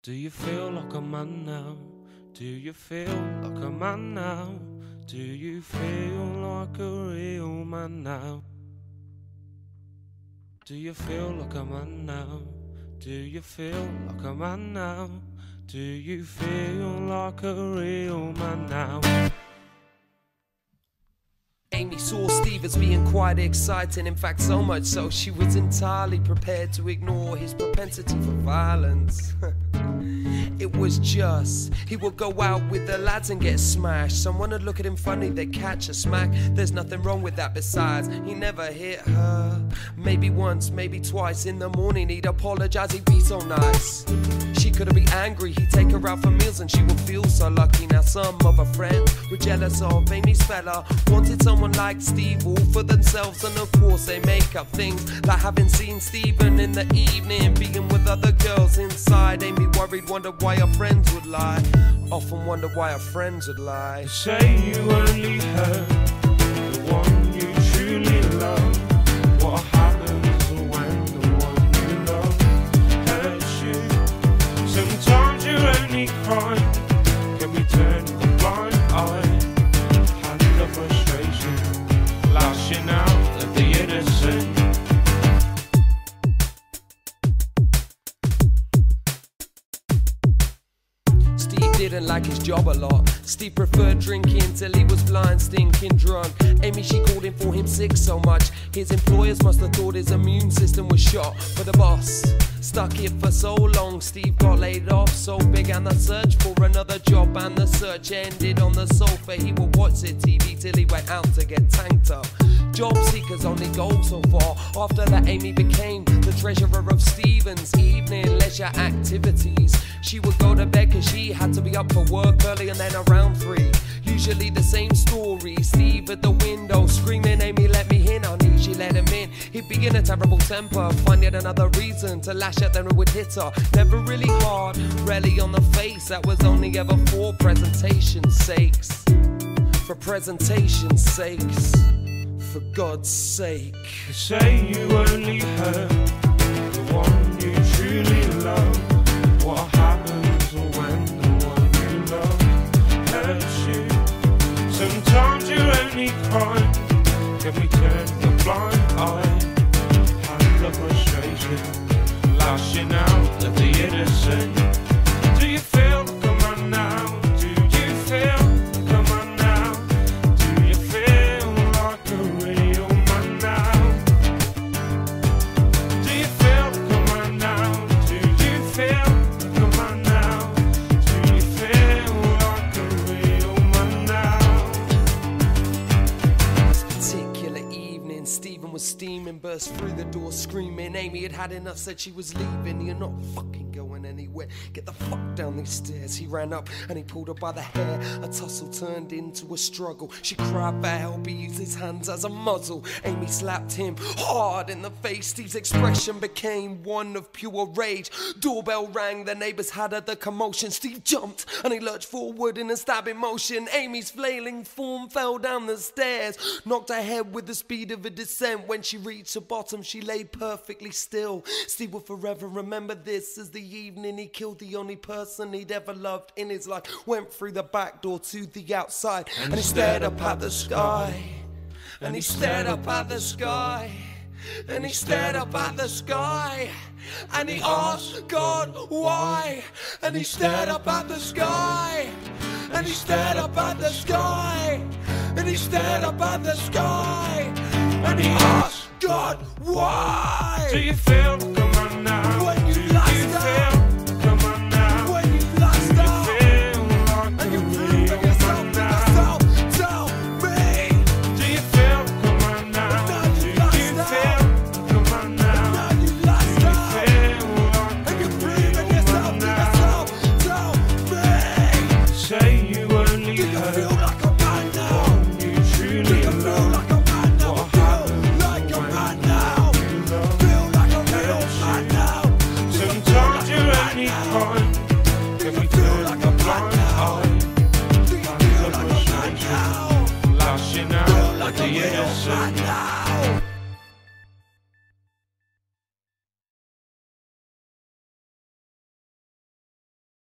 Do you feel like a man now? Do you feel like a man now? Do you feel like a real man now? Do you feel like a man now? Do you feel like a man now? Do you feel like a real man now? Amy saw Steve as being quite exciting, in fact so much so she was entirely prepared to ignore his propensity for violence. It was just, he would go out with the lads and get smashed. Someone would look at him funny, they'd catch a smack. There's nothing wrong with that, besides he never hit her. Maybe once, maybe twice. In the morning he'd apologise, he'd be so nice. She couldn't be angry, he'd take her out for meals and she would feel so lucky. Now some of her friends were jealous of Amy's fella, wanted someone like Steve all for themselves, and of course they make up things like having seen Stephen in the evening being with other girls inside. Amy worried, wondered why her friends would lie, often wondered why her friends would lie. They say you only hurt the one you truly love. What happens when the one you love hurts you? Sometimes you're only crying, can we turn a blind eye? Hand of frustration, lashing out at the innocent. Steve didn't like his job a lot. Steve preferred drinking till he was blind, stinking drunk. Amy, she called him for him sick so much, his employers must have thought his immune system was shot. But the boss stuck it for so long, Steve got laid off. So began the search for another job, and the search ended on the sofa. He would watch the TV till he went out to get tanked up. Job seekers only go so far. After that, Amy became the treasurer of Stephen's evening leisure activities. She would go to bed cause she had to be up for work early, and then around 3, usually the same story. Steve at the window screaming, Amy let me in, honey. She let him in. He'd be in a terrible temper, find yet another reason to lash out, then it would hit her. Never really hard, rarely on the face. That was only ever for presentation's sakes. For presentation's sakes, for God's sake. They say you only hurt the one you truly love. What happens when the one you love hurts you? Sometimes you're only crying, can we turn the blind eye? Hand of frustration, lashing out at the innocent. Do you feel like a man now? Do you feel like a man now? Do you feel like a real man now? Do you feel like a man now? Do you feel like a man now? Do you feel like a real man now? This particular evening, Stephen was steaming, burst through the door screaming. Amy had had enough, said she was leaving. You're not fucking going anywhere, get the fuck down these stairs. He ran up and he pulled her by the hair. A tussle turned into a struggle. She cried for help, he used his hands as a muzzle. Amy slapped him hard in the face. Steve's expression became one of pure rage. Doorbell rang, the neighbors had heard the commotion. Steve jumped and he lurched forward in a stabbing motion. Amy's flailing form fell down the stairs, knocked her head with the speed of a descent. When she reached the bottom, she lay perfectly still. Steve will forever remember this as the evening he killed the only person he'd ever loved in his life. Went through the back door to the outside, and he stared up at the sky. And he stared up at the sky. And he stared up at the sky. And he asked God why. And he stared up at the sky. And he stared up at the sky. And he stared up at the sky. And he asked God why. Do you feel like